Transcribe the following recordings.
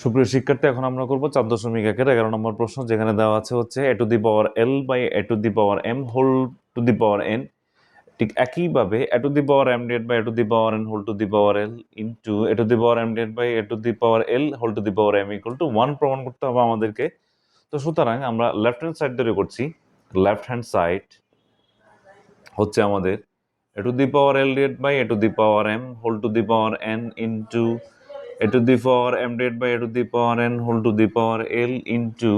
সুপ্রিয় শিক্ষার্থী, এখন আমরা করবো 4.1-এর 11 নম্বর প্রশ্ন, যেখানে দেওয়া আছে হচ্ছে a to the power l by a to the power m whole to the power n। ঠিক একইভাবে a to the power m divided by a to the power n whole to the power l into a to the power m divided by a to the power l whole to the power m equal to 1 প্রমাণ করতে হবে আমাদেরকে। তো সুতরাং আমরা left hand side ধরে করছি। Left hand side হচ্ছে আমাদের a to the power l divided by a to the power m whole to the power n into a to the power m divided by a to the power n whole to the power l into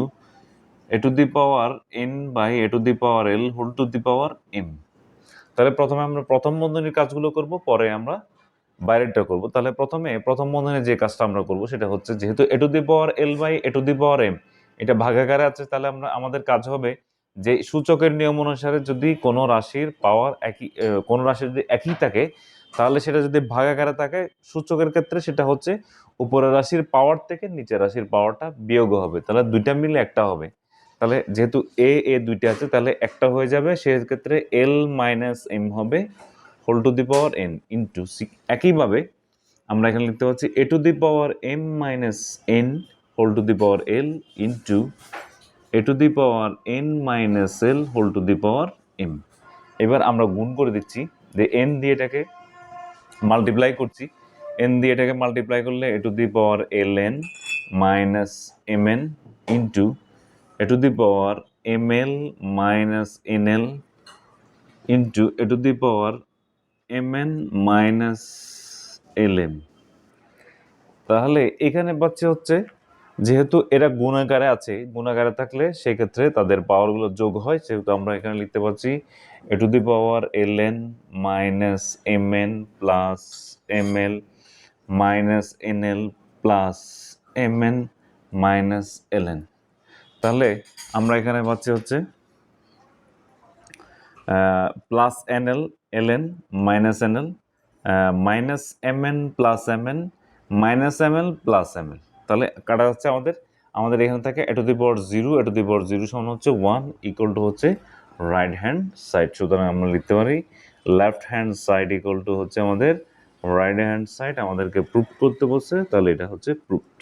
a to the power n by a to the power l whole to the power m। তাহলে প্রথমে আমরা প্রথম বন্ধনীর কাজগুলো করব, পরে আমরা বাইরেরটা করব। তাহলে প্রথমে প্রথম বন্ধনে যে কাজটা আমরা করব সেটা হচ্ছে, যেহেতু a to the power l by a to the power m এটা ভাগাকারে আছে, তাহলে আমাদের কাজ হবে যে সূচকের নিয়ম অনুসারে যদি কোনো রাশির পাওয়ার একই, কোনো রাশি যদি একই থাকে, তাহলে সেটা যদি ভাগাকারে থাকে সূচকের ক্ষেত্রে সেটা হচ্ছে উপরের রাশির পাওয়ার থেকে নিচের রাশির পাওয়ারটা বিয়োগ হবে, তাহলে দুইটা মিলে একটা হবে। তাহলে যেহেতু এ দুইটা আছে, তাহলে একটা হয়ে যাবে, সেক্ষেত্রে l মাইনাস m হবে whole to the power n into সি। একইভাবে আমরা এখানে লিখতে পাচ্ছি a to the power m minus n whole to the power l into a to the power n minus l whole to the power m। এবার আমরা গুণ করে দিচ্ছি, যে n দিয়ে এটাকে মাল্টিপ্লাই করছি, n দিয়ে এটাকে মাল্টিপ্লাই করলে a to the power ln minus mn into a to the power ml minus nl into a to the power mn minus lm। তাহলে এখানে পাচ্ছে হচ্ছে, যেহেতু এরা গুণাকারে আছে, গুণাকারে থাকলে সেক্ষেত্রে তাদের পাওয়ারগুলো যোগ হয়, সেহেতু আমরা এখানে লিখতে পাচ্ছি a to the power ln minus mn plus ml minus nl plus mn minus ln। তাহলে আমরা এখানে পাচ্ছি হচ্ছে plus nl ln minus nl minus mn plus mn minus ml plus ml। তাহলে কাটা যাচ্ছে আমাদের এখানে থাকে a to the power 0, a to the power 0 সমান হচ্ছে 1 ইকুয়াল টু হচ্ছে রাইট হ্যান্ড সাইড। সুতরাং আমরা লিখতে পারি left hand side equal to হচ্ছে আমাদের রাইট হ্যান্ড সাইড। আমাদেরকে প্রুফ করতে বলছে, তাহলে এটা হচ্ছে প্রুফড।